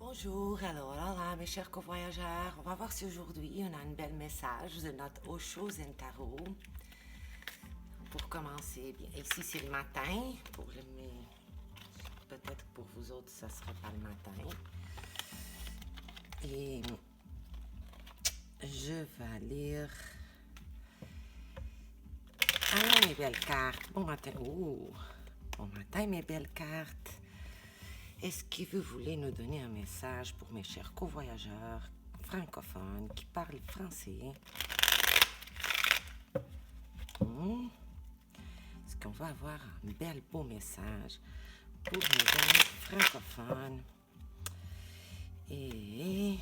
Bonjour, alors là, mes chers covoyageurs, on va voir si aujourd'hui on a un bel message de notre Osho Zen Tarot. Pour commencer, bien, ici c'est le matin, peut-être que pour vous autres ça ne sera pas le matin. Et je vais lire. Alors mes belles cartes, bon matin, bon matin mes belles cartes. Est-ce que vous voulez nous donner un message pour mes chers covoyageurs francophones qui parlent français? Est-ce qu'on va avoir un bel beau message pour nos amis francophones? Et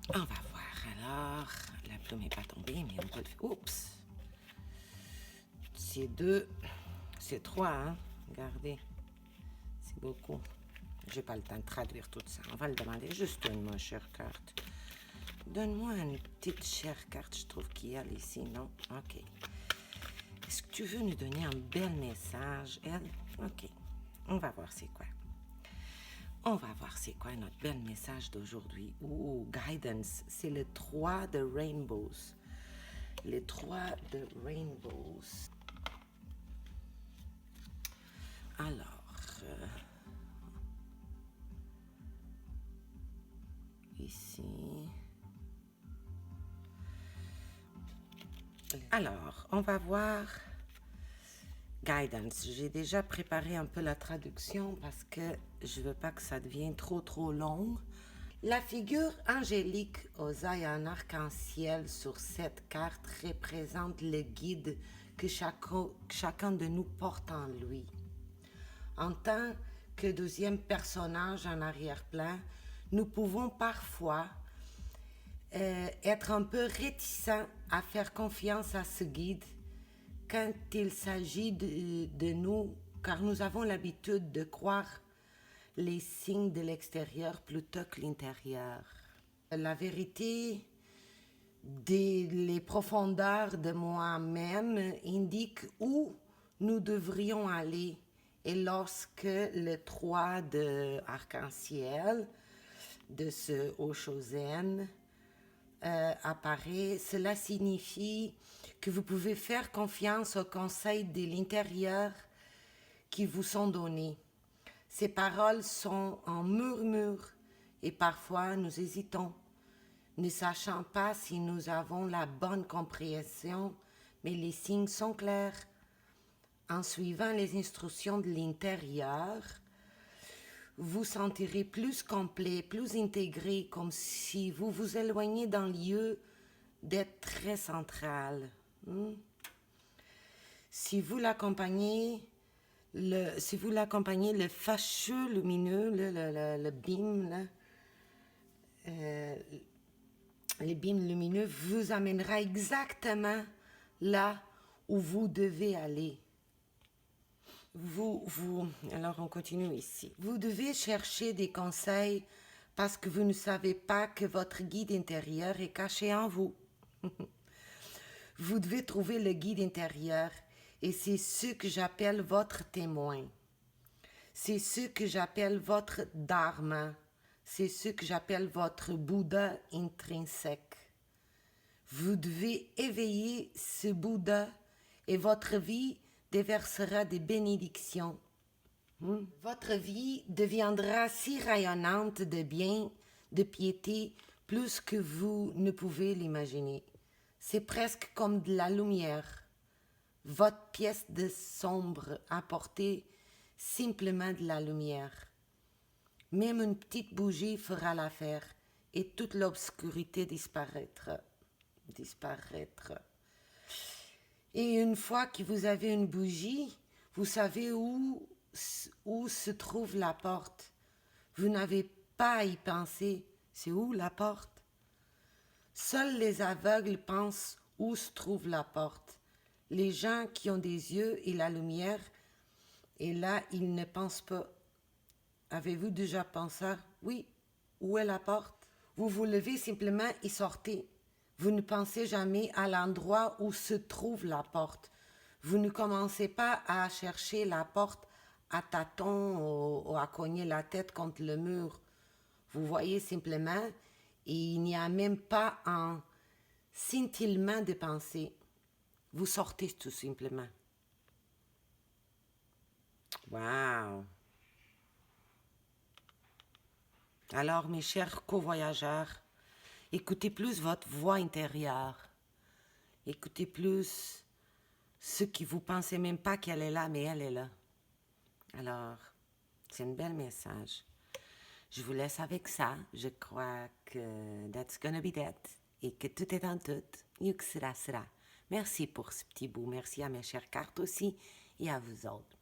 on va voir alors. La plume n'est pas tombée, mais on peut le faire. Oups! C'est 2, c'est 3, hein? Regardez, c'est beaucoup. J'ai pas le temps de traduire tout ça. On va le demander. Juste une, chère carte. Donne-moi une petite chère carte. Je trouve qu'il y a ici, non? OK. Est-ce que tu veux nous donner un bel message, elle? OK. On va voir c'est quoi. On va voir c'est quoi notre bel message d'aujourd'hui. Guidance. C'est le 3 de Rainbows. Les 3 de Rainbows. Alors, ici. Alors, on va voir Guidance. J'ai déjà préparé un peu la traduction parce que je veux pas que ça devienne trop long. La figure angélique aux ailes en arc-en-ciel sur cette carte représente le guide que chacun de nous porte en lui. En tant que deuxième personnage en arrière-plan, nous pouvons parfois être un peu réticents à faire confiance à ce guide quand il s'agit de nous, car nous avons l'habitude de croire les signes de l'extérieur plutôt que l'intérieur. La vérité des profondeurs de moi-même indique où nous devrions aller. Et lorsque le 3 de arc-en-ciel de ce Osho Zen apparaît, cela signifie que vous pouvez faire confiance aux conseils de l'intérieur qui vous sont donnés. Ces paroles sont en murmure et parfois nous hésitons, ne sachant pas si nous avons la bonne compréhension, mais les signes sont clairs. En suivant les instructions de l'intérieur, vous sentirez plus complet, plus intégré, comme si vous vous éloignez d'un lieu d'être très central. Si vous l'accompagnez, le fâcheux lumineux, le beam, là, le beam lumineux vous amènera exactement là où vous devez aller. Alors on continue ici. Vous devez chercher des conseils parce que vous ne savez pas que votre guide intérieur est caché en vous. Vous devez trouver le guide intérieur et c'est ce que j'appelle votre témoin. C'est ce que j'appelle votre dharma. C'est ce que j'appelle votre Bouddha intrinsèque. Vous devez éveiller ce Bouddha et votre vie déversera des bénédictions. Votre vie deviendra si rayonnante de bien, de piété, plus que vous ne pouvez l'imaginer. C'est presque comme de la lumière. Votre pièce de sombre apportez simplement de la lumière. Même une petite bougie fera l'affaire et toute l'obscurité disparaîtra. Et une fois que vous avez une bougie, vous savez où se trouve la porte. Vous n'avez pas à y penser. C'est où la porte? Seuls les aveugles pensent où se trouve la porte. Les gens qui ont des yeux et la lumière, et là, ils ne pensent pas. Avez-vous déjà pensé? Oui, où est la porte? Vous vous levez simplement et sortez. Vous ne pensez jamais à l'endroit où se trouve la porte. Vous ne commencez pas à chercher la porte à tâtons ou à cogner la tête contre le mur. Vous voyez simplement, et il n'y a même pas un scintillement de pensée. Vous sortez tout simplement. Wow! Alors, mes chers co-voyageurs, écoutez plus votre voix intérieure. Écoutez plus ce qui vous pensez même pas qu'elle est là, mais elle est là. Alors, c'est un bel message. Je vous laisse avec ça. Je crois que that's gonna be that. Et que tout est en tout. Mieux que sera, sera. Merci pour ce petit bout. Merci à mes chères cartes aussi et à vous autres.